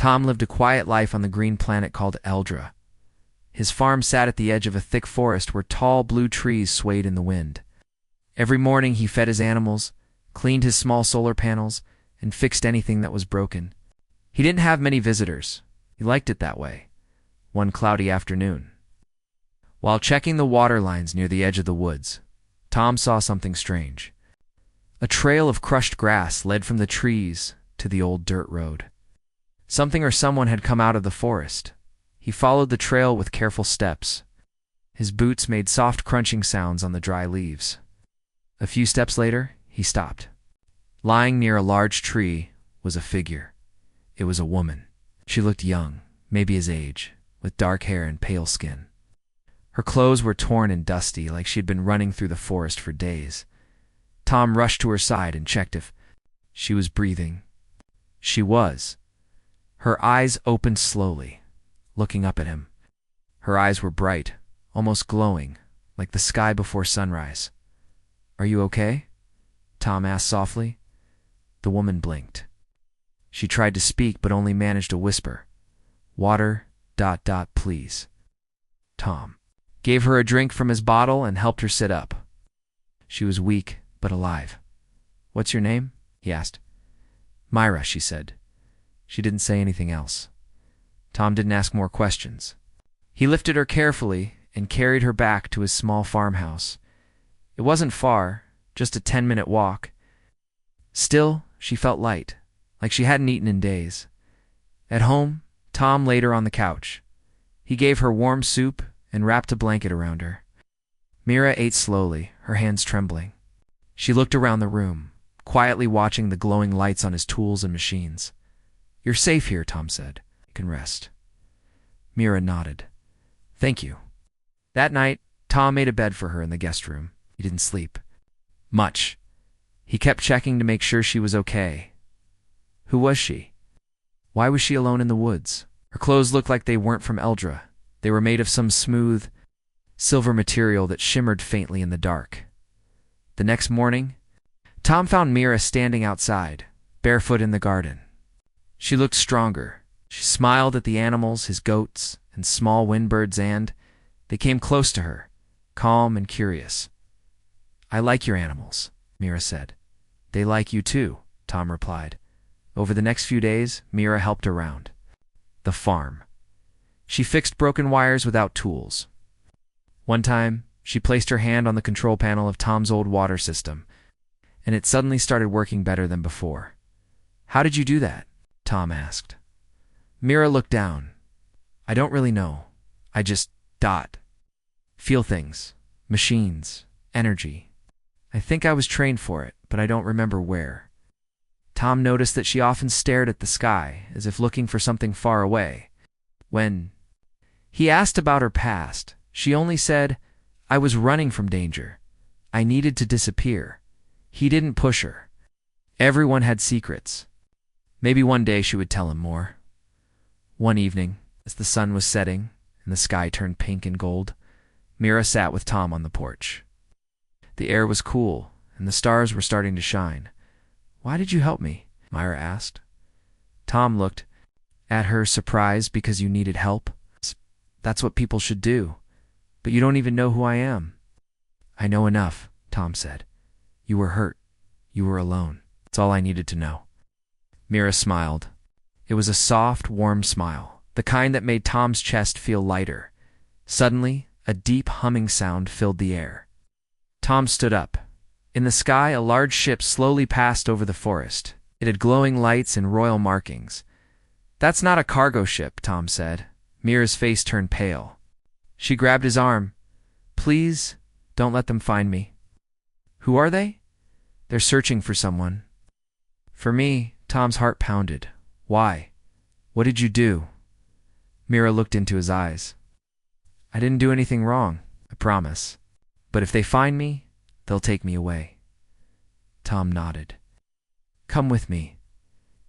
Tom lived a quiet life on the green planet called Eldra. His farm sat at the edge of a thick forest where tall blue trees swayed in the wind. Every morning he fed his animals, cleaned his small solar panels, and fixed anything that was broken. He didn't have many visitors. He liked it that way. One cloudy afternoon, while checking the water lines near the edge of the woods, Tom saw something strange. A trail of crushed grass led from the trees to the old dirt road. Something or someone had come out of the forest. He followed the trail with careful steps. His boots made soft crunching sounds on the dry leaves. A few steps later, he stopped. Lying near a large tree was a figure. It was a woman. She looked young, maybe his age, with dark hair and pale skin. Her clothes were torn and dusty, like she'd been running through the forest for days. Tom rushed to her side and checked if she was breathing. She was. Her eyes opened slowly, looking up at him. Her eyes were bright, almost glowing, like the sky before sunrise. "Are you okay?" Tom asked softly. The woman blinked. She tried to speak but only managed to whisper, "Water, ... please." Tom gave her a drink from his bottle and helped her sit up. She was weak but alive. "What's your name?" he asked. "Myra," she said. She didn't say anything else. Tom didn't ask more questions. He lifted her carefully and carried her back to his small farmhouse. It wasn't far, just a 10-minute walk. Still, she felt light, like she hadn't eaten in days. At home, Tom laid her on the couch. He gave her warm soup and wrapped a blanket around her. Myra ate slowly, her hands trembling. She looked around the room, quietly watching the glowing lights on his tools and machines. "You're safe here," Tom said. "You can rest." Myra nodded. "Thank you." That night, Tom made a bed for her in the guest room. He didn't sleep much. He kept checking to make sure she was okay. Who was she? Why was she alone in the woods? Her clothes looked like they weren't from Eldra. They were made of some smooth, silver material that shimmered faintly in the dark. The next morning, Tom found Myra standing outside, barefoot in the garden. She looked stronger. She smiled at the animals, his goats, and small windbirds, and they came close to her, calm and curious. "I like your animals," Myra said. "They like you too," Tom replied. Over the next few days, Myra helped around the farm. She fixed broken wires without tools. One time, she placed her hand on the control panel of Tom's old water system, and it suddenly started working better than before. "How did you do that?" Tom asked. Myra looked down. "I don't really know. I just feel things, machines, energy. I think I was trained for it, but I don't remember where." Tom noticed that she often stared at the sky, as if looking for something far away. When he asked about her past, she only said, "I was running from danger. I needed to disappear." He didn't push her. Everyone had secrets. Maybe one day she would tell him more. One evening, as the sun was setting and the sky turned pink and gold, Myra sat with Tom on the porch. The air was cool, and the stars were starting to shine. "Why did you help me?" Myra asked. Tom looked at her, surprised. "Because you needed help. That's what people should do. But you don't even know who I am." "I know enough," Tom said. "You were hurt. You were alone. That's all I needed to know." Myra smiled. It was a soft, warm smile, the kind that made Tom's chest feel lighter. Suddenly, a deep humming sound filled the air. Tom stood up. In the sky, a large ship slowly passed over the forest. It had glowing lights and royal markings. "That's not a cargo ship," Tom said. Myra's face turned pale. She grabbed his arm. "Please, don't let them find me." "Who are they?" "They're searching for someone." "For me," Tom's heart pounded. "Why? What did you do?" Myra looked into his eyes. "I didn't do anything wrong, I promise. But if they find me, they'll take me away." Tom nodded. "Come with me."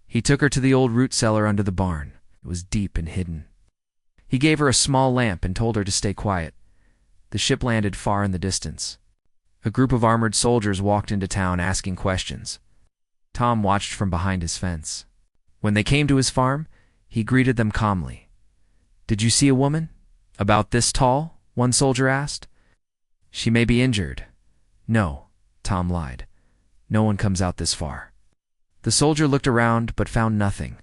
He took her to the old root cellar under the barn. It was deep and hidden. He gave her a small lamp and told her to stay quiet. The ship landed far in the distance. A group of armored soldiers walked into town asking questions. Tom watched from behind his fence. When they came to his farm, He greeted them calmly. "Did you see a woman? About this tall?" one soldier asked. "She may be injured." "No," Tom lied. "No one comes out this far." The soldier looked around but found nothing.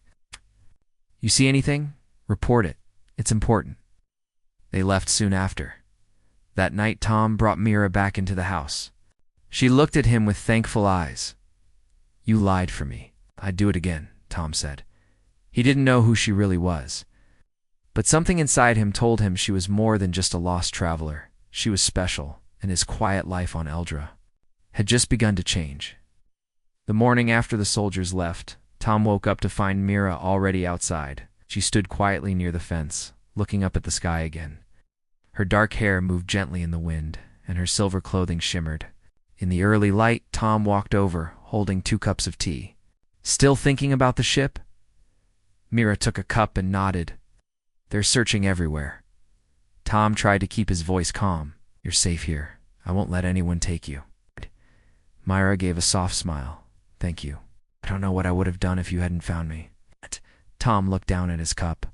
"You see anything? Report it. It's important." They left soon after. That night Tom brought Mira back into the house. She looked at him with thankful eyes. "You lied for me. I'd do it again," Tom said. He didn't know who she really was. But something inside him told him she was more than just a lost traveler. She was special, and his quiet life on Eldra had just begun to change. The morning after the soldiers left, Tom woke up to find Mira already outside. She stood quietly near the fence, looking up at the sky again. Her dark hair moved gently in the wind, and her silver clothing shimmered. In the early light, Tom walked over, holding 2 cups of tea. "Still thinking about the ship?" Mira took a cup and nodded. "They're searching everywhere." Tom tried to keep his voice calm. "You're safe here. I won't let anyone take you." Myra gave a soft smile. "Thank you. I don't know what I would have done if you hadn't found me." Tom looked down at his cup.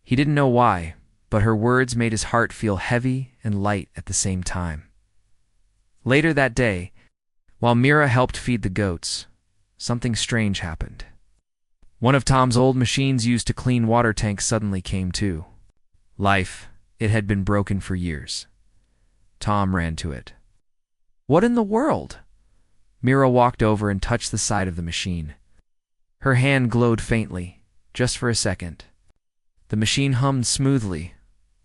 He didn't know why, but her words made his heart feel heavy and light at the same time. Later that day, while Mira helped feed the goats, something strange happened. One of Tom's old machines used to clean water tanks suddenly came to life. It had been broken for years. Tom ran to it. "What in the world?" Mira walked over and touched the side of the machine. Her hand glowed faintly, just for a second. The machine hummed smoothly,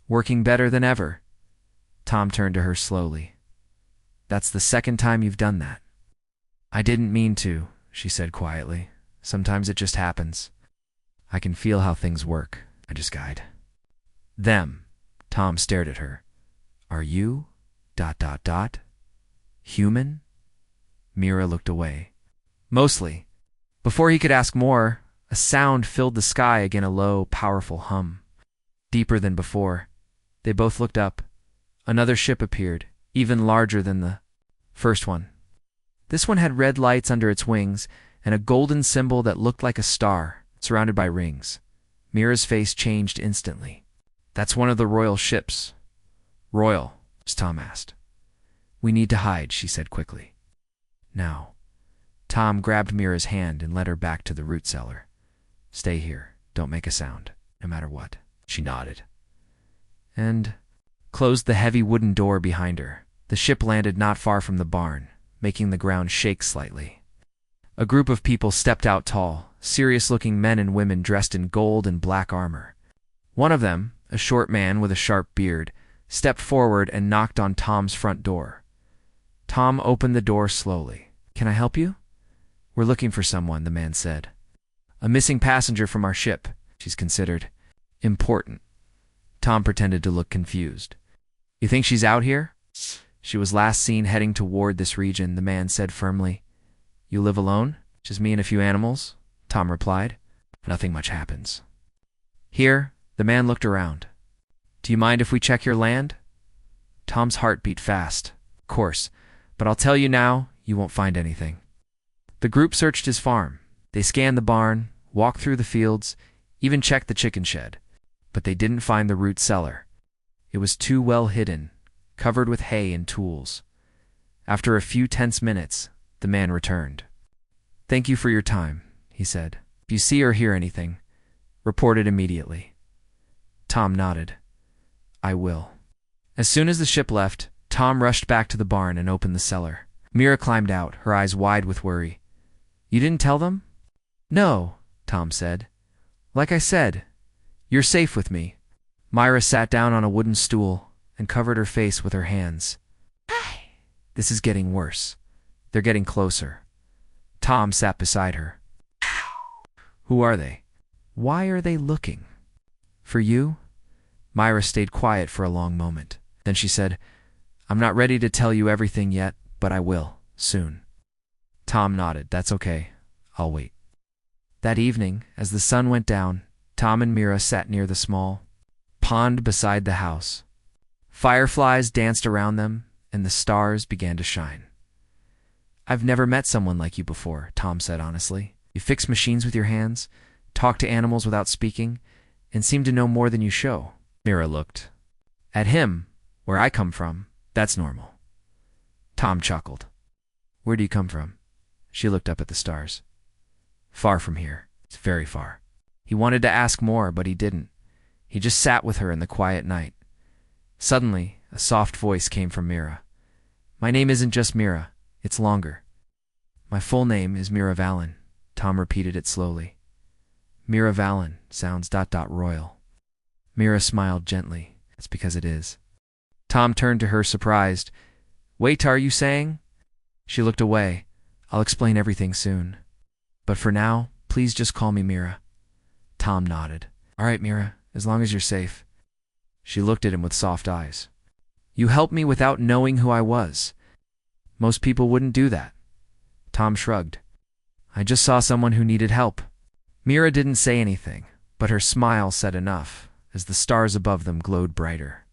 working better than ever. Tom turned to her slowly. "That's the second time you've done that." "I didn't mean to," she said quietly. "Sometimes it just happens. I can feel how things work. I just guide." "Them." Tom stared at her. "Are you... human?" Mira looked away. "Mostly." Before he could ask more, a sound filled the sky again, a low, powerful hum. Deeper than before. They both looked up. Another ship appeared, even larger than the first one. This one had red lights under its wings and a golden symbol that looked like a star, surrounded by rings. Mira's face changed instantly. "That's one of the royal ships." "Royal?" Tom asked. "We need to hide," she said quickly. "Now." Tom grabbed Mira's hand and led her back to the root cellar. "Stay here. Don't make a sound, no matter what." She nodded. And closed the heavy wooden door behind her. The ship landed not far from the barn, making the ground shake slightly. A group of people stepped out, tall, serious-looking men and women dressed in gold and black armor. One of them, a short man with a sharp beard, stepped forward and knocked on Tom's front door. Tom opened the door slowly. "Can I help you?" "We're looking for someone," the man said. "A missing passenger from our ship," she's considered. "Important." Tom pretended to look confused. "You think she's out here?" "She was last seen heading toward this region," the man said firmly. "You live alone?" "Just me and a few animals," Tom replied. "Nothing much happens." "Here?" The man looked around. "Do you mind if we check your land?" Tom's heart beat fast. "Of course, but I'll tell you now, you won't find anything." The group searched his farm. They scanned the barn, walked through the fields, even checked the chicken shed. But they didn't find the root cellar. It was too well hidden, covered with hay and tools. After a few tense minutes, the man returned. "Thank you for your time," he said. "If you see or hear anything, report it immediately." Tom nodded. "I will." As soon as the ship left, Tom rushed back to the barn and opened the cellar. Mira climbed out, her eyes wide with worry. "You didn't tell them?" "No," Tom said. "Like I said, you're safe with me." Myra sat down on a wooden stool and covered her face with her hands. "This is getting worse. They're getting closer." Tom sat beside her. "Who are they? Why are they looking?" "For you?" Myra stayed quiet for a long moment. Then she said, "I'm not ready to tell you everything yet, but I will, soon." Tom nodded. "That's okay. I'll wait." That evening, as the sun went down, Tom and Mira sat near the small pond beside the house. Fireflies danced around them, and the stars began to shine. "I've never met someone like you before," Tom said honestly. "You fix machines with your hands, talk to animals without speaking, and seem to know more than you show. Mira looked. At him, where I come from, that's normal. Tom chuckled. Where do you come from? She looked up at the stars. Far from here. It's very far. He wanted to ask more, but he didn't. He just sat with her in the quiet night. Suddenly, a soft voice came from Mira. My name isn't just Mira. It's longer. My full name is Mira Valen. Tom repeated it slowly. Mira Valen sounds ... royal. Mira smiled gently. It's because it is. Tom turned to her, surprised. Wait, are you saying? She looked away. I'll explain everything soon. But for now, please just call me Mira. Tom nodded. All right, Mira, as long as you're safe. She looked at him with soft eyes. You helped me without knowing who I was. Most people wouldn't do that. Tom shrugged. I just saw someone who needed help. Mira didn't say anything, but her smile said enough, as the stars above them glowed brighter.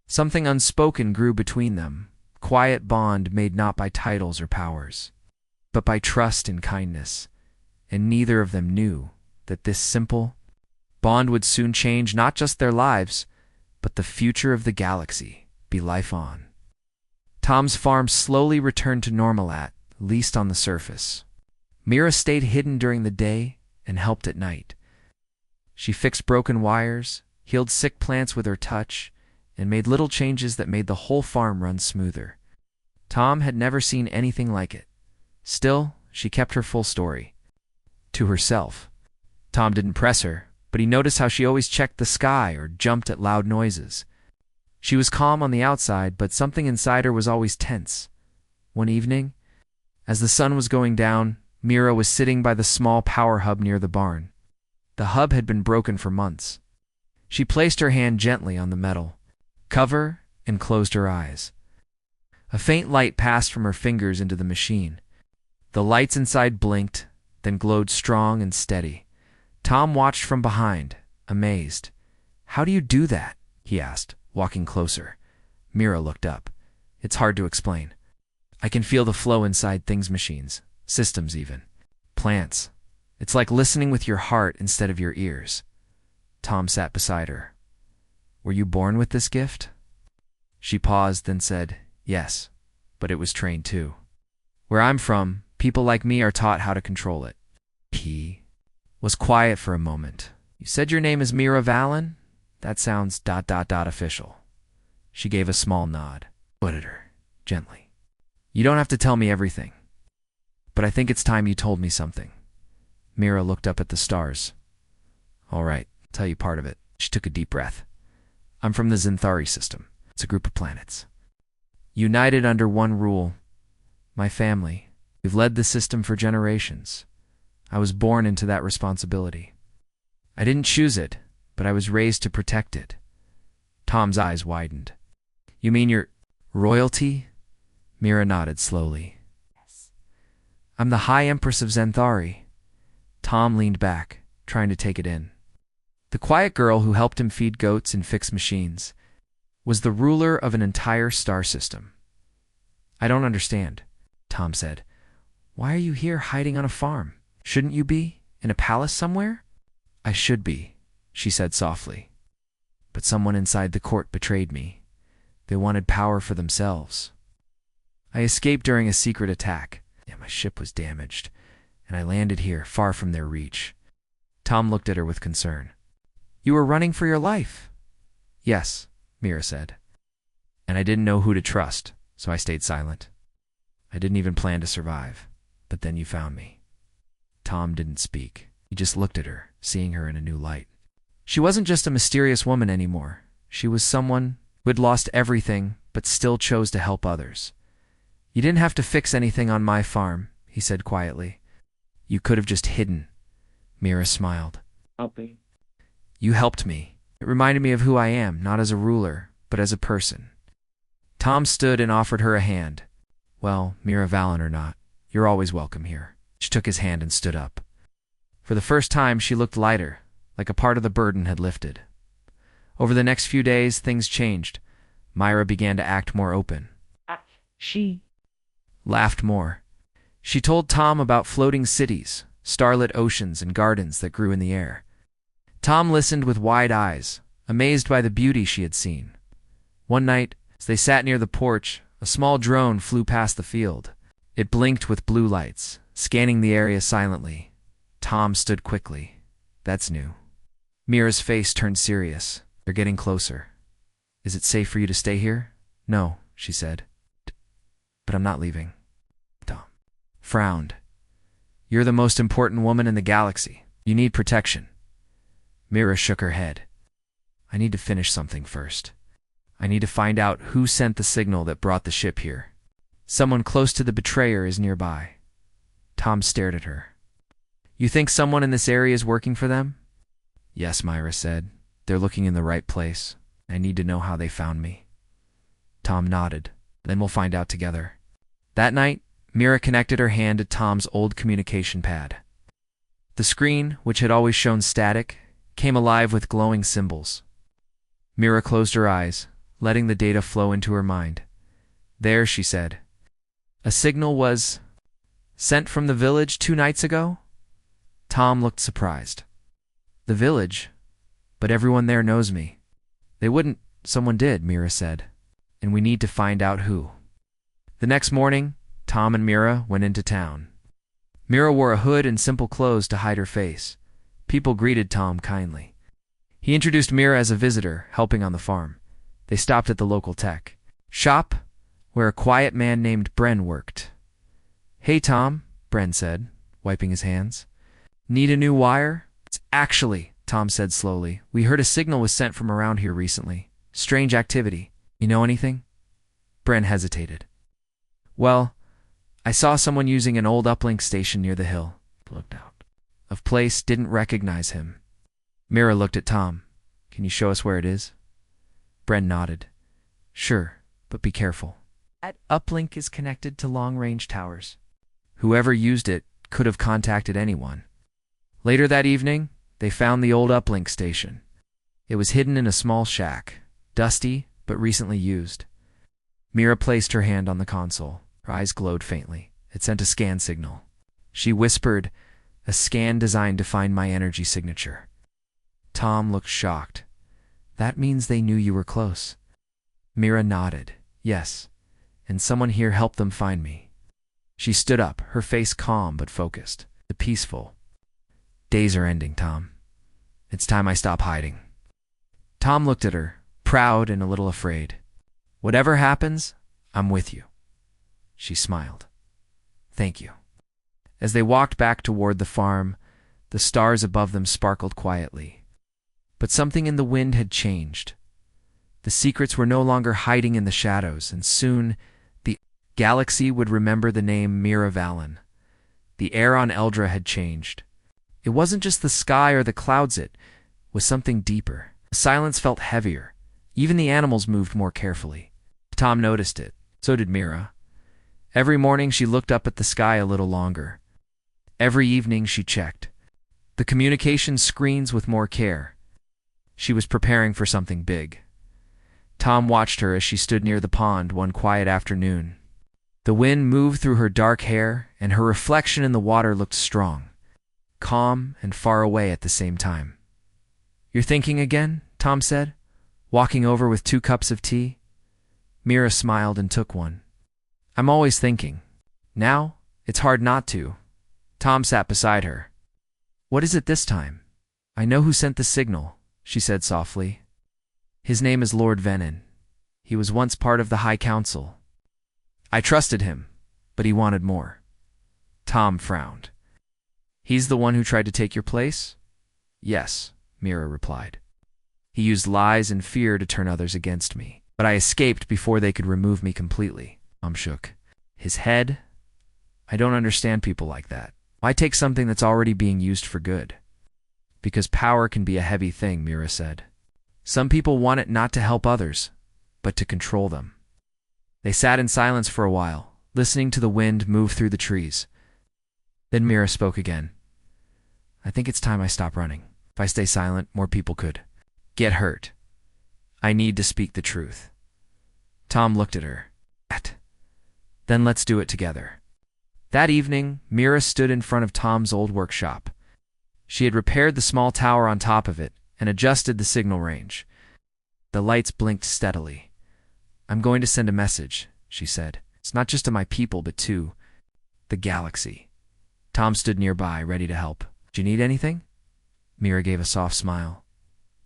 Something unspoken grew between them, quiet bond made not by titles or powers, but by trust and kindness, and neither of them knew that this simple bond would soon change not just their lives, but the future of the galaxy, be life on. Tom's farm slowly returned to normal at least on the surface. Mira stayed hidden during the day and helped at night. She fixed broken wires, healed sick plants with her touch, and made little changes that made the whole farm run smoother. Tom had never seen anything like it. Still, she kept her full story to herself. Tom didn't press her, but he noticed how she always checked the sky or jumped at loud noises. She was calm on the outside, but something inside her was always tense. One evening, as the sun was going down, Mira was sitting by the small power hub near the barn. The hub had been broken for months. She placed her hand gently on the metal cover and closed her eyes. A faint light passed from her fingers into the machine. The lights inside blinked, then glowed strong and steady. Tom watched from behind, amazed. How do you do that? He asked, walking closer. Mira looked up. It's hard to explain. I can feel the flow inside things, machines, systems even, plants. It's like listening with your heart instead of your ears. Tom sat beside her. Were you born with this gift? She paused, then said, yes, but it was trained too. Where I'm from, people like me are taught how to control it. He was quiet for a moment. You said your name is Mira Valen? That sounds ... official. She gave a small nod. Looked at her, gently. You don't have to tell me everything, but I think it's time you told me something. Mira looked up at the stars. All right, I'll tell you part of it. She took a deep breath. I'm from the Xanthari system. It's a group of planets, united under one rule. My family. We've led the system for generations. I was born into that responsibility. I didn't choose it, but I was raised to protect it. Tom's eyes widened. You mean you're royalty? Mira nodded slowly. Yes. I'm the High Empress of Xanthari. Tom leaned back, trying to take it in. The quiet girl who helped him feed goats and fix machines was the ruler of an entire star system. I don't understand, Tom said. Why are you here hiding on a farm? Shouldn't you be in a palace somewhere? I should be, she said softly. But someone inside the court betrayed me. They wanted power for themselves. I escaped during a secret attack. Yeah, my ship was damaged, and I landed here, far from their reach. Tom looked at her with concern. You were running for your life. Yes, Mira said. And I didn't know who to trust, so I stayed silent. I didn't even plan to survive, but then you found me. Tom didn't speak. He just looked at her, seeing her in a new light. She wasn't just a mysterious woman anymore. She was someone who had lost everything, but still chose to help others. You didn't have to fix anything on my farm, he said quietly. You could have just hidden. Mira smiled. Helping. You helped me. It reminded me of who I am, not as a ruler, but as a person. Tom stood and offered her a hand. Well, Mira Valen or not, you're always welcome here. She took his hand and stood up. For the first time, she looked lighter, like a part of the burden had lifted. Over the next few days, things changed. Myra began to act more open. She laughed more. She told Tom about floating cities, starlit oceans and gardens that grew in the air. Tom listened with wide eyes, amazed by the beauty she had seen. One night, as they sat near the porch, a small drone flew past the field. It blinked with blue lights, scanning the area silently. Tom stood quickly. That's new. Mira's face turned serious. They're getting closer. Is it safe for you to stay here? No, she said. But I'm not leaving. Tom frowned. You're the most important woman in the galaxy. You need protection. Mira shook her head. I need to finish something first. I need to find out who sent the signal that brought the ship here. Someone close to the betrayer is nearby. Tom stared at her. You think someone in this area is working for them? Yes, Mira said. They're looking in the right place. I need to know how they found me. Tom nodded. Then we'll find out together. That night, Mira connected her hand to Tom's old communication pad. The screen, which had always shown static, came alive with glowing symbols. Mira closed her eyes, letting the data flow into her mind. There, she said. A signal was sent from the village 2 nights ago? Tom looked surprised. The village? But everyone there knows me. They wouldn't. Someone did, Mira said. And we need to find out who. The next morning, Tom and Mira went into town. Mira wore a hood and simple clothes to hide her face. People greeted Tom kindly. He introduced Mira as a visitor, helping on the farm. They stopped at the local tech shop, where a quiet man named Bren worked. Hey, Tom, Bren said, wiping his hands. Need a new wire? Actually, Tom said slowly, we heard a signal was sent from around here recently. Strange activity. You know anything? Bren hesitated. Well, I saw someone using an old uplink station near the hill. Looked out of place, didn't recognize him. Mira looked at Tom. Can you show us where it is? Bren nodded. Sure, but be careful. That uplink is connected to long-range towers. Whoever used it could have contacted anyone. Later that evening, they found the old uplink station. It was hidden in a small shack, dusty but recently used. Mira placed her hand on the console. Her eyes glowed faintly. It sent a scan signal. She whispered, a scan designed to find my energy signature. Tom looked shocked. That means they knew you were close. Mira nodded. Yes, and someone here helped them find me. She stood up, her face calm but focused, peaceful. Days are ending, Tom. It's time I stop hiding. Tom looked at her, proud and a little afraid. Whatever happens, I'm with you. She smiled. Thank you. As they walked back toward the farm, the stars above them sparkled quietly. But something in the wind had changed. The secrets were no longer hiding in the shadows, and soon the galaxy would remember the name Mira Valen. The air on Eldra had changed. It wasn't just the sky or the clouds, it was something deeper. The silence felt heavier. Even the animals moved more carefully. Tom noticed it. So did Mira. Every morning she looked up at the sky a little longer. Every evening she checked the communication screens with more care. She was preparing for something big. Tom watched her as she stood near the pond one quiet afternoon. The wind moved through her dark hair, and her reflection in the water looked strong, calm and far away at the same time. You're thinking again? Tom said, walking over with 2 cups of tea. Mira smiled and took one. I'm always thinking. Now, it's hard not to. Tom sat beside her. What is it this time? I know who sent the signal, she said softly. His name is Lord Venin. He was once part of the High Council. I trusted him, but he wanted more. Tom frowned. He's the one who tried to take your place? Yes, Mira replied. He used lies and fear to turn others against me, but I escaped before they could remove me completely. Tom shook his head. I don't understand people like that. Why take something that's already being used for good? Because power can be a heavy thing, Mira said. Some people want it not to help others, but to control them. They sat in silence for a while, listening to the wind move through the trees. Then Mira spoke again. I think it's time I stop running. If I stay silent, more people could get hurt. I need to speak the truth. Tom looked at her. Then let's do it together. That evening, Mira stood in front of Tom's old workshop. She had repaired the small tower on top of it and adjusted the signal range. The lights blinked steadily. "I'm going to send a message," she said. "It's not just to my people, but to the galaxy." Tom stood nearby, ready to help. "Do you need anything?" Mira gave a soft smile.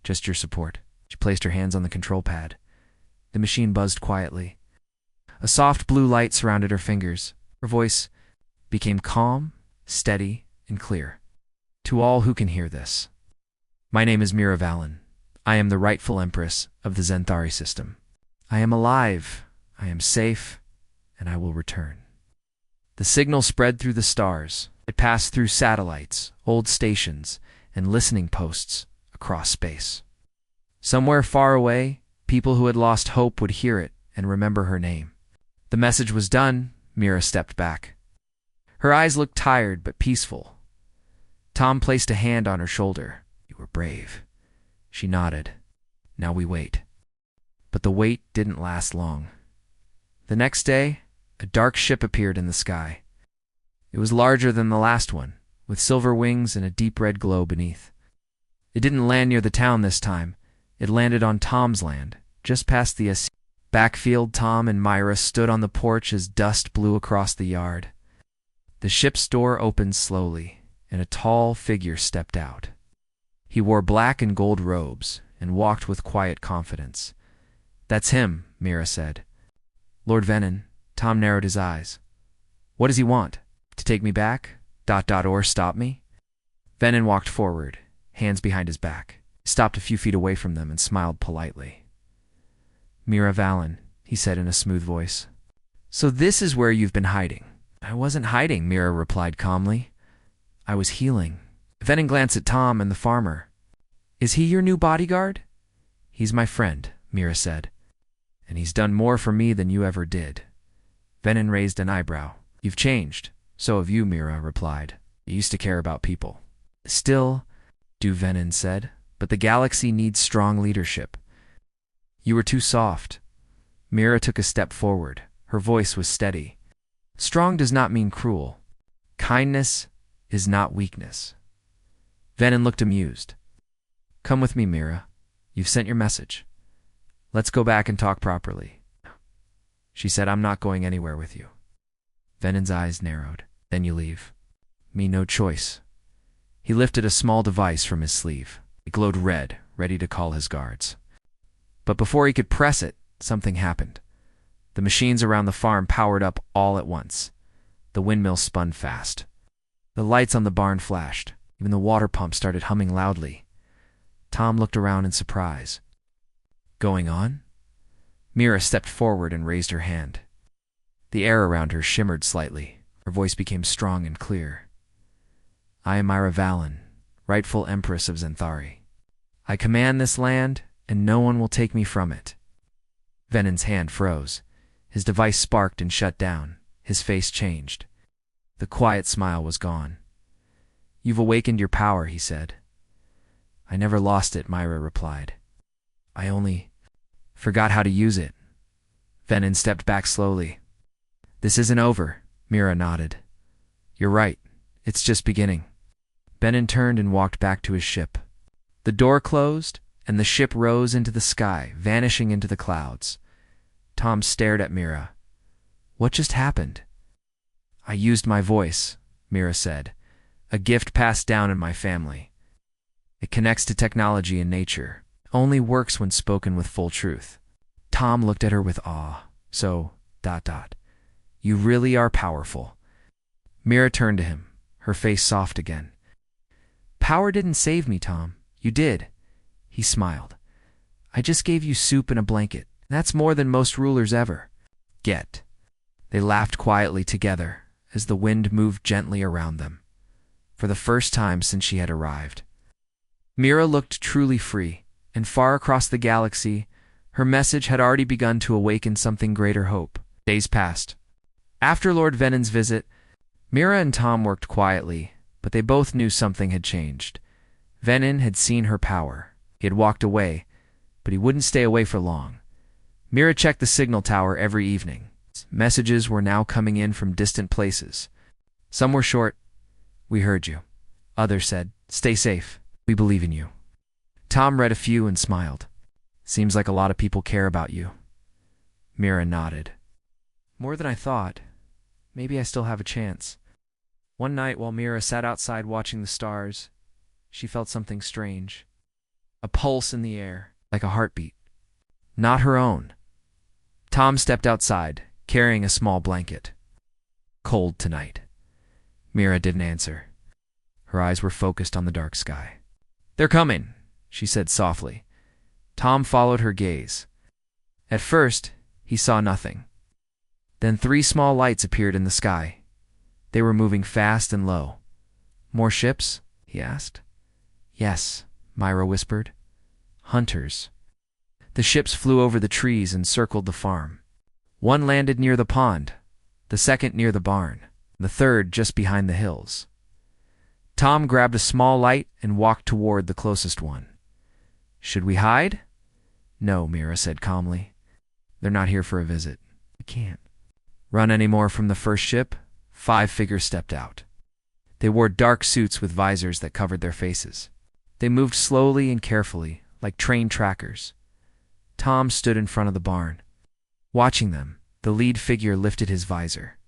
"Just your support." She placed her hands on the control pad. The machine buzzed quietly. A soft blue light surrounded her fingers. Her voice became calm, steady, and clear. "To all who can hear this, my name is Mira Valen. I am the rightful empress of the Zenthari system. I am alive, I am safe, and I will return." The signal spread through the stars. It passed through satellites, old stations, and listening posts across space. Somewhere far away, people who had lost hope would hear it and remember her name. The message was done. Mira stepped back. Her eyes looked tired but peaceful. Tom placed a hand on her shoulder. "You were brave." She nodded. "Now we wait." But the wait didn't last long. The next day, a dark ship appeared in the sky. It was larger than the last one, with silver wings and a deep red glow beneath. It didn't land near the town this time. It landed on Tom's land, just past the backfield. Tom and Myra stood on the porch as dust blew across the yard. The ship's door opened slowly, and a tall figure stepped out. He wore black and gold robes and walked with quiet confidence. "That's him," Mira said. "Lord Venin." Tom narrowed his eyes. "What does he want? To take me back? Or stop me?" Venin walked forward, hands behind his back. He stopped a few feet away from them and smiled politely. "Mira Valen," he said in a smooth voice. "So this is where you've been hiding." "I wasn't hiding," Mira replied calmly. "I was healing." Venin glanced at Tom and the farmer. "Is he your new bodyguard?" "He's my friend," Mira said. "And he's done more for me than you ever did." Venin raised an eyebrow. "You've changed." "So have you," Mira replied. "You used to care about people." "Still do," Venin said. "But the galaxy needs strong leadership." "You were too soft." Mira took a step forward. Her voice was steady. "Strong does not mean cruel. Kindness is not weakness." Venin looked amused. "Come with me, Mira. You've sent your message. Let's go back and talk properly." She said, "I'm not going anywhere with you." Venin's eyes narrowed. "Then you leave." "Me no choice." He lifted a small device from his sleeve. It glowed red, ready to call his guards. But before he could press it, something happened. The machines around the farm powered up all at once. The windmill spun fast. The lights on the barn flashed. Even the water pump started humming loudly. Tom looked around in surprise. "Going on?" Mira stepped forward and raised her hand. The air around her shimmered slightly. Her voice became strong and clear. "I am Mira Valen, rightful Empress of Zenthari. I command this land, and no one will take me from it." Venin's hand froze. His device sparked and shut down. His face changed. The quiet smile was gone. "You've awakened your power," he said. "I never lost it," Myra replied. "I only forgot how to use it." Venin stepped back slowly. "This isn't over," Mira nodded. "You're right. It's just beginning." Venin turned and walked back to his ship. The door closed, and the ship rose into the sky, vanishing into the clouds. Tom stared at Mira. "What just happened?" "I used my voice," Mira said. "A gift passed down in my family. It connects to technology and nature. Only works when spoken with full truth." Tom looked at her with awe. "So, you really are powerful." Mira turned to him, her face soft again. "Power didn't save me, Tom. You did." He smiled. "I just gave you soup and a blanket. That's more than most rulers ever get." They laughed quietly together as the wind moved gently around them. For the first time since she had arrived, Mira looked truly free, and far across the galaxy, her message had already begun to awaken something greater hope. Days passed. After Lord Venin's visit, Mira and Tom worked quietly, but they both knew something had changed. Venin had seen her power. He had walked away, but he wouldn't stay away for long. Mira checked the signal tower every evening. Messages were now coming in from distant places. Some were short. We heard you. Others said, stay safe. We believe in you. Tom read a few and smiled. Seems like a lot of people care about you. Mira nodded. More than I thought. Maybe I still have a chance. One night while Mira sat outside watching the stars, she felt something strange. A pulse in the air, like a heartbeat. Not her own. Tom stepped outside, carrying a small blanket. Cold tonight. Mira didn't answer. Her eyes were focused on the dark sky. They're coming, she said softly. Tom followed her gaze. At first, he saw nothing. Then 3 small lights appeared in the sky. They were moving fast and low. More ships? He asked. Yes, Myra whispered. Hunters. The ships flew over the trees and circled the farm. One landed near the pond, the second near the barn, the third just behind the hills. Tom grabbed a small light and walked toward the closest one. Should we hide? No, Mira said calmly. They're not here for a visit. We can't run any more from the first ship. 5 figures stepped out. They wore dark suits with visors that covered their faces. They moved slowly and carefully, like trained trackers. Tom stood in front of the barn. Watching them, the lead figure lifted his visor.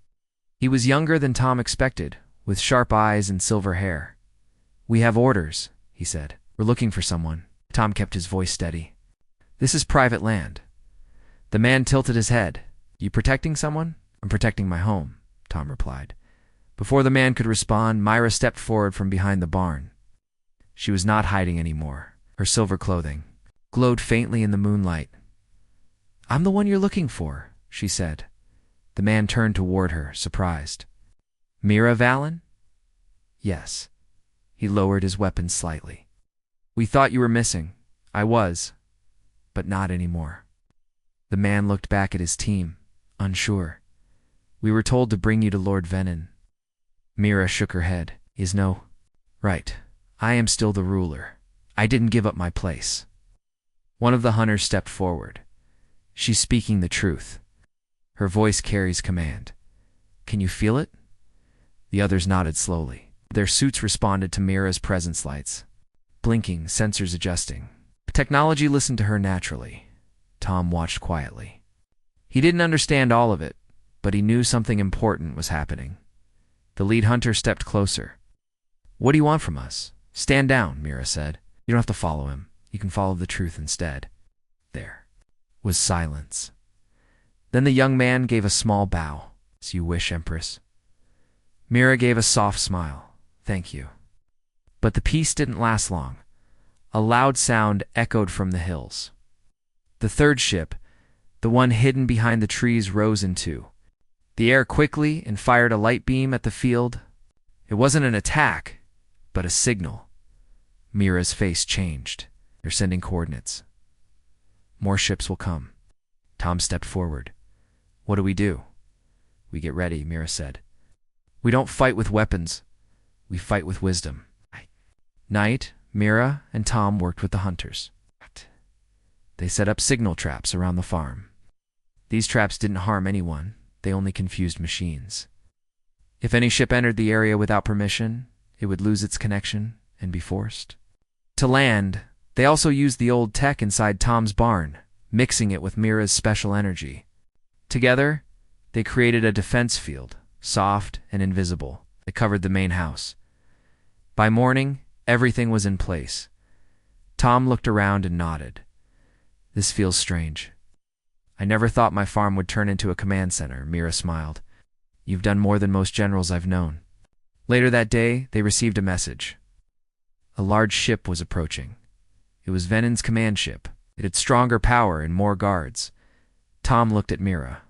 He was younger than Tom expected, with sharp eyes and silver hair. We have orders, he said. We're looking for someone. Tom kept his voice steady. This is private land. The man tilted his head. You protecting someone? I'm protecting my home, Tom replied. Before the man could respond, Myra stepped forward from behind the barn. She was not hiding anymore. Her silver clothing glowed faintly in the moonlight. I'm the one you're looking for, she said. The man turned toward her, surprised. Mira Valen? Yes. He lowered his weapon slightly. We thought you were missing. I was, but not anymore. The man looked back at his team, unsure. We were told to bring you to Lord Venin. Mira shook her head. Is no. Right. I am still the ruler. I didn't give up my place. One of the hunters stepped forward. She's speaking the truth. Her voice carries command. Can you feel it? The others nodded slowly. Their suits responded to Mira's presence lights. Blinking, sensors adjusting. Technology listened to her naturally. Tom watched quietly. He didn't understand all of it, but he knew something important was happening. The lead hunter stepped closer. What do you want from us? Stand down, Mira said. You don't have to follow him. You can follow the truth instead. There was silence. Then the young man gave a small bow. As you wish, Empress. Mira gave a soft smile. Thank you. But the peace didn't last long. A loud sound echoed from the hills. The third ship, the one hidden behind the trees, rose in 2. The air quickly and fired a light beam at the field. It wasn't an attack, but a signal. Mira's face changed. They're sending coordinates. More ships will come. Tom stepped forward. What do we do? We get ready, Mira said. We don't fight with weapons. We fight with wisdom. Night, Mira and Tom worked with the hunters. They set up signal traps around the farm. These traps didn't harm anyone. They only confused machines. If any ship entered the area without permission, it would lose its connection and be forced to land. They also used the old tech inside Tom's barn, mixing it with Mira's special energy. Together, they created a defense field, soft and invisible, that covered the main house. By morning, everything was in place. Tom looked around and nodded. This feels strange. I never thought my farm would turn into a command center, Mira smiled. You've done more than most generals I've known. Later that day, they received a message. A large ship was approaching. It was Venin's command ship. It had stronger power and more guards. Tom looked at Mira.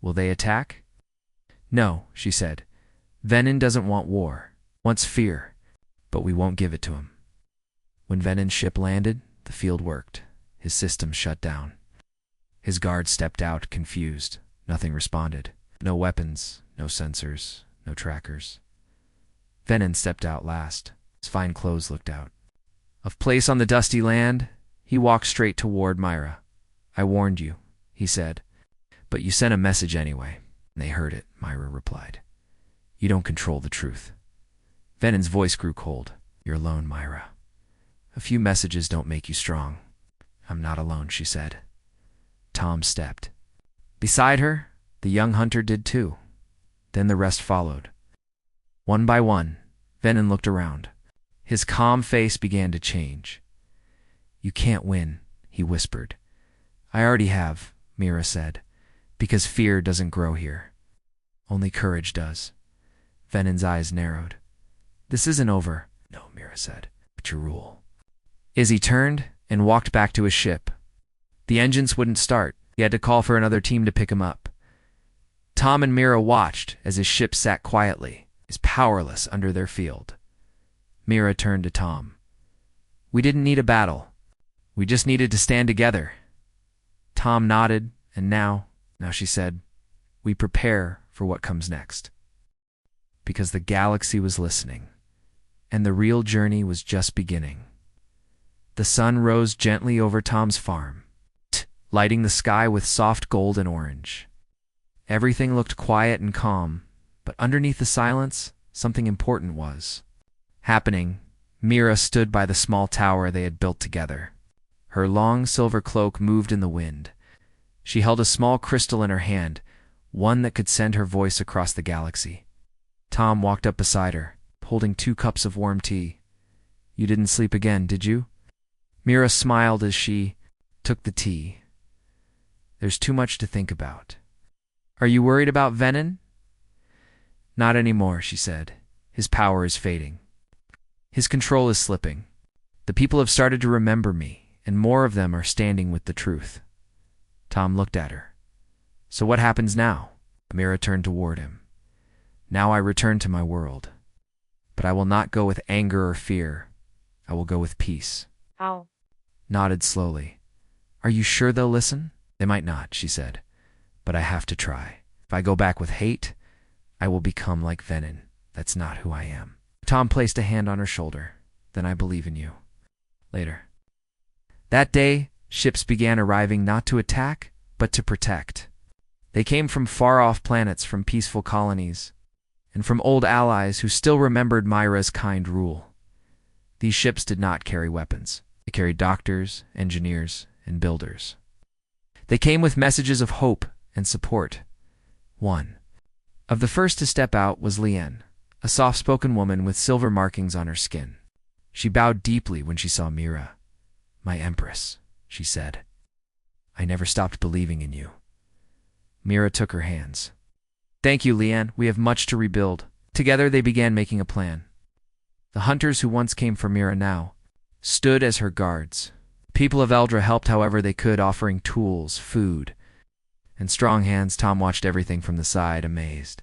Will they attack? No, she said. Venin doesn't want war, wants fear, but we won't give it to him. When Venin's ship landed, the field worked. His systems shut down. His guards stepped out, confused. Nothing responded. No weapons, no sensors, no trackers. Venin stepped out last. His fine clothes looked out. Of place on the dusty land, he walked straight toward Myra. I warned you, he said. But you sent a message anyway. And they heard it, Myra replied. You don't control the truth. Venon's voice grew cold. You're alone, Myra. A few messages don't make you strong. I'm not alone, she said. Tom stepped. Beside her, the young hunter did too. Then the rest followed. One by one, Venon looked around. His calm face began to change. You can't win, he whispered. I already have, Mira said, because fear doesn't grow here. Only courage does. Venon's eyes narrowed. This isn't over, no, Mira said, but your rule. Izzy turned and walked back to his ship. The engines wouldn't start. He had to call for another team to pick him up. Tom and Mira watched as his ship sat quietly, powerless under their field. Mira turned to Tom. We didn't need a battle. We just needed to stand together. Tom nodded, and now, she said, we prepare for what comes next. Because the galaxy was listening, and the real journey was just beginning. The sun rose gently over Tom's farm, lighting the sky with soft gold and orange. Everything looked quiet and calm, but underneath the silence, something important was happening. Mira stood by the small tower they had built together. Her long silver cloak moved in the wind. She held a small crystal in her hand, one that could send her voice across the galaxy. Tom walked up beside her, holding 2 cups of warm tea. You didn't sleep again, did you? Mira smiled as she took the tea. There's too much to think about. Are you worried about Venon? Not anymore, she said. His power is fading. His control is slipping. The people have started to remember me, and more of them are standing with the truth. Tom looked at her. So what happens now? Mira turned toward him. Now I return to my world. But I will not go with anger or fear. I will go with peace. How? Nodded slowly. Are you sure they'll listen? They might not, she said. But I have to try. If I go back with hate, I will become like Venon. That's not who I am. Tom placed a hand on her shoulder. Then I believe in you. Later. That day, ships began arriving not to attack, but to protect. They came from far-off planets, from peaceful colonies, and from old allies who still remembered Myra's kind rule. These ships did not carry weapons. They carried doctors, engineers, and builders. They came with messages of hope and support. One of the first to step out was Liane, a soft-spoken woman with silver markings on her skin. She bowed deeply when she saw Mira. My Empress, she said. I never stopped believing in you. Mira took her hands. Thank you, Liane. We have much to rebuild. Together they began making a plan. The hunters who once came for Mira now stood as her guards. People of Eldra helped however they could, offering tools, food, and strong hands. Tom watched everything from the side, amazed.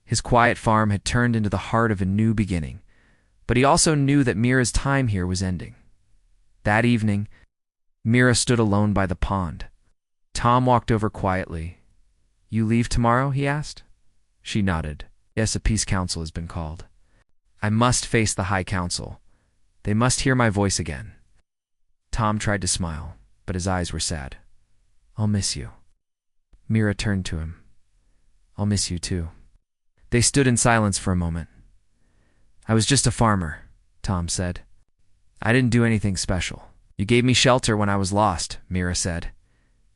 His quiet farm had turned into the heart of a new beginning, but he also knew that Mira's time here was ending. That evening, Mira stood alone by the pond. Tom walked over quietly. You leave tomorrow? He asked. She nodded. Yes, a peace council has been called. I must face the High Council. They must hear my voice again. Tom tried to smile, but his eyes were sad. I'll miss you. Mira turned to him. I'll miss you too. They stood in silence for a moment. I was just a farmer, Tom said. I didn't do anything special. You gave me shelter when I was lost, Mira said.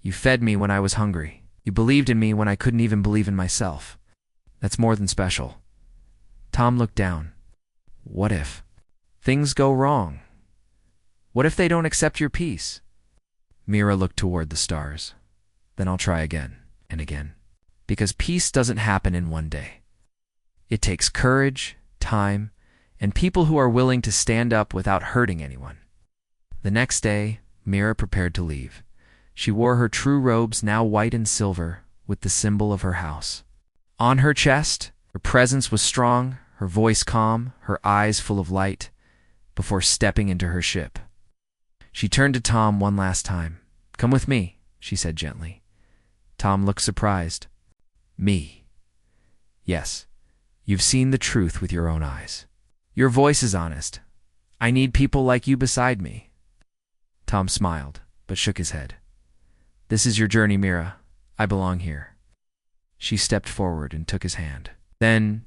You fed me when I was hungry. You believed in me when I couldn't even believe in myself. That's more than special. Tom looked down. What if things go wrong? What if they don't accept your peace? Mira looked toward the stars. Then I'll try again and again. Because peace doesn't happen in one day. It takes courage, time, and people who are willing to stand up without hurting anyone. The next day, Mira prepared to leave. She wore her true robes, now white and silver, with the symbol of her house. On her chest, her presence was strong, her voice calm, her eyes full of light, before stepping into her ship. She turned to Tom one last time. Come with me, she said gently. Tom looked surprised. Me? Yes, you've seen the truth with your own eyes. Your voice is honest. I need people like you beside me. Tom smiled, but shook his head. This is your journey, Mira. I belong here. She stepped forward and took his hand. Then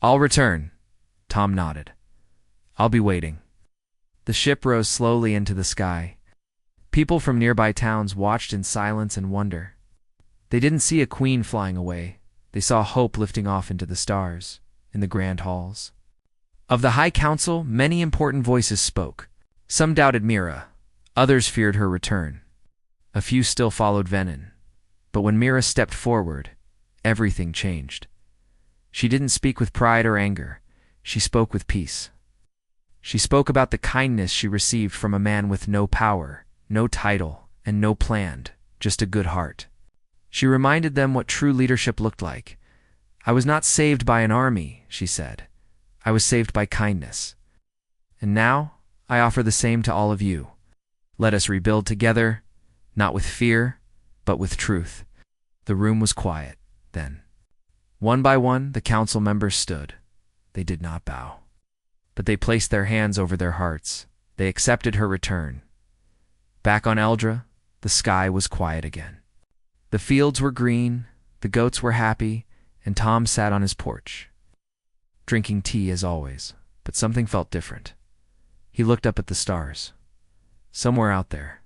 I'll return. Tom nodded. I'll be waiting. The ship rose slowly into the sky. People from nearby towns watched in silence and wonder. They didn't see a queen flying away. They saw hope lifting off into the stars, in the grand halls. Of the High Council, many important voices spoke. Some doubted Mira. Others feared her return. A few still followed Venin. But when Mira stepped forward, everything changed. She didn't speak with pride or anger. She spoke with peace. She spoke about the kindness she received from a man with no power, no title, and no plan, just a good heart. She reminded them what true leadership looked like. I was not saved by an army, she said. I was saved by kindness. And now, I offer the same to all of you. Let us rebuild together, not with fear, but with truth. The room was quiet, then. One by one, the council members stood. They did not bow. But they placed their hands over their hearts. They accepted her return. Back on Eldra, the sky was quiet again. The fields were green, the goats were happy, and Tom sat on his porch, drinking tea as always, but something felt different. He looked up at the stars. Somewhere out there,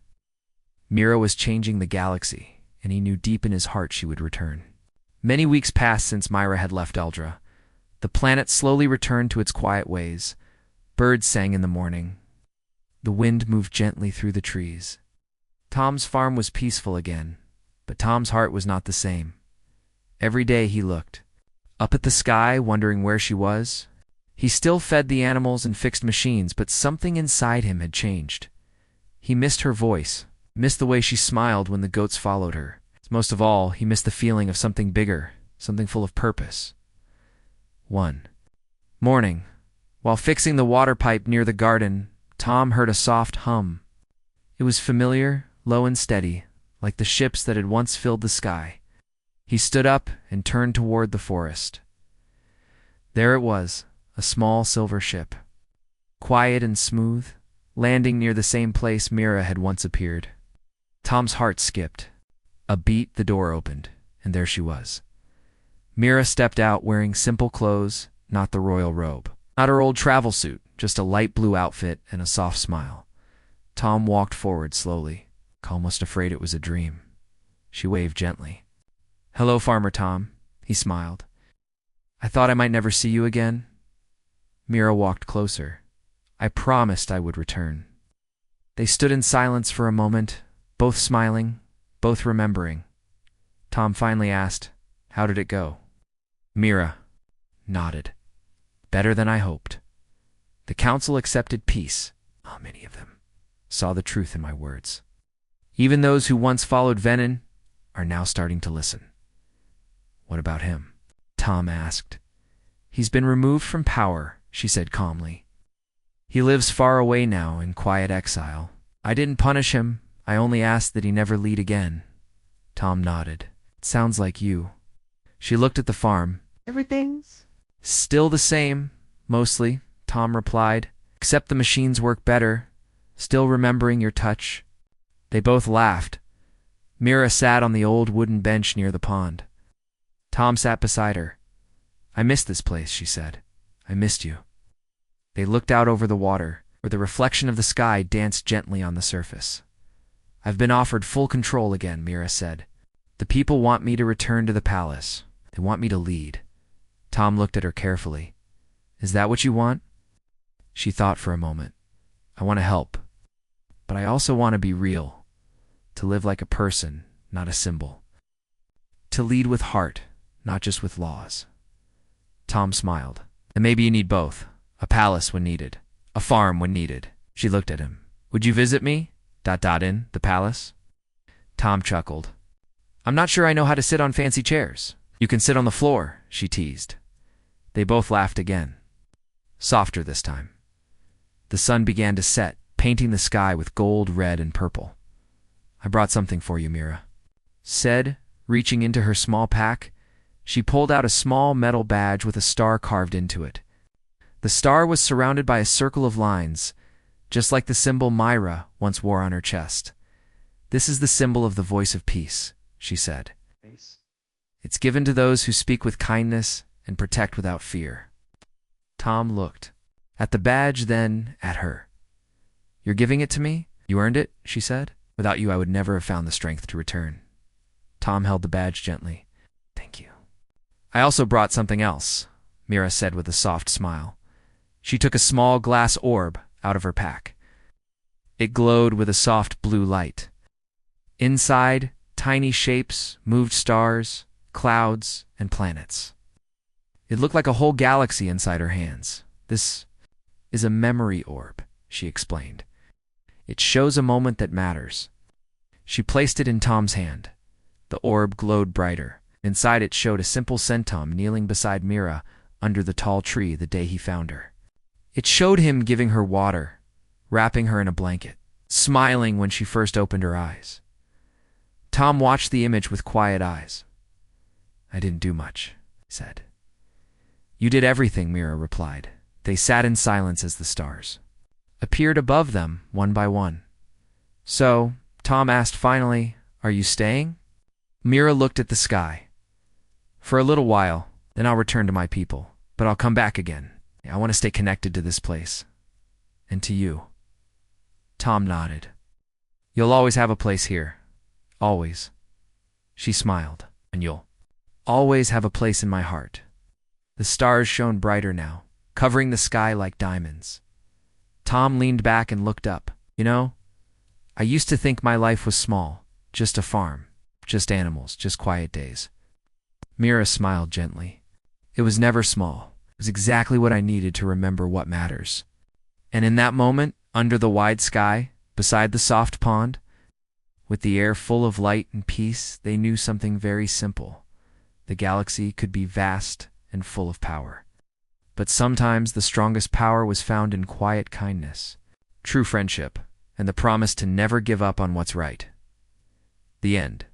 Mira was changing the galaxy, and he knew deep in his heart she would return. Many weeks passed since Myra had left Eldra. The planet slowly returned to its quiet ways. Birds sang in the morning. The wind moved gently through the trees. Tom's farm was peaceful again, but Tom's heart was not the same. Every day he looked up at the sky, wondering where she was. He still fed the animals and fixed machines, but something inside him had changed. He missed her voice, missed the way she smiled when the goats followed her. Most of all, he missed the feeling of something bigger, something full of purpose. One morning, while fixing the water pipe near the garden, Tom heard a soft hum. It was familiar, low and steady, like the ships that had once filled the sky. He stood up and turned toward the forest. There it was, a small silver ship, quiet and smooth, landing near the same place Mira had once appeared. Tom's heart skipped. A beat, the door opened, and there she was. Mira stepped out wearing simple clothes, not the royal robe. Not her old travel suit, just a light blue outfit and a soft smile. Tom walked forward slowly, almost afraid it was a dream. She waved gently. "Hello, Farmer Tom," he smiled. "I thought I might never see you again." Mira walked closer. "I promised I would return." They stood in silence for a moment, both smiling, both remembering. Tom finally asked, "How did it go?" Mira nodded. "Better than I hoped." The council accepted peace. Many of them saw the truth in my words. Even those who once followed Venin are now starting to listen. "What about him?" Tom asked. "He's been removed from power," she said calmly. "He lives far away now in quiet exile. I didn't punish him. I only asked that he never lead again." Tom nodded. "It sounds like you." She looked at the farm. "Everything's still the same, mostly," Tom replied, "except the machines work better. Still remembering your touch." They both laughed. Mira sat on the old wooden bench near the pond. Tom sat beside her. "I miss this place," she said. "I missed you." They looked out over the water, where the reflection of the sky danced gently on the surface. "I've been offered full control again," Mira said. "The people want me to return to the palace. They want me to lead." Tom looked at her carefully. "Is that what you want?" She thought for a moment. "I want to help. But I also want to be real. To live like a person, not a symbol. To lead with heart, not just with laws." Tom smiled. "And maybe you need both. A palace when needed. A farm when needed." She looked at him. "Would you visit me? In the palace?" Tom chuckled. "I'm not sure I know how to sit on fancy chairs." "You can sit on the floor," she teased. They both laughed again. Softer this time. The sun began to set, painting the sky with gold, red, and purple. "I brought something for you, Mira," said, reaching into her small pack. She pulled out a small metal badge with a star carved into it. The star was surrounded by a circle of lines, just like the symbol Myra once wore on her chest. "This is the symbol of the voice of peace," she said. "It's given to those who speak with kindness and protect without fear." Tom looked at the badge, then at her. "You're giving it to me? You earned it," she said. "Without you, I would never have found the strength to return." Tom held the badge gently. "Thank you." "I also brought something else," Mira said with a soft smile. She took a small glass orb out of her pack. It glowed with a soft blue light. Inside, tiny shapes moved stars, clouds, and planets. It looked like a whole galaxy inside her hands. "This is a memory orb," she explained. "It shows a moment that matters." She placed it in Tom's hand. The orb glowed brighter. Inside it showed a simple centum kneeling beside Mira under the tall tree the day he found her. It showed him giving her water, wrapping her in a blanket, smiling when she first opened her eyes. Tom watched the image with quiet eyes. "I didn't do much," he said. "You did everything," Mira replied. They sat in silence as the stars appeared above them one by one. "So," Tom asked finally, "are you staying?" Mira looked at the sky. "For a little while, then I'll return to my people. But I'll come back again. I want to stay connected to this place. And to you." Tom nodded. "You'll always have a place here. Always." She smiled. "And you'll always have a place in my heart." The stars shone brighter now, covering the sky like diamonds. Tom leaned back and looked up. "You know, I used to think my life was small, just a farm, just animals, just quiet days." Mira smiled gently. "It was never small. It was exactly what I needed to remember what matters." And in that moment, under the wide sky, beside the soft pond, with the air full of light and peace, they knew something very simple. The galaxy could be vast and full of power. But sometimes the strongest power was found in quiet kindness, true friendship, and the promise to never give up on what's right. The end.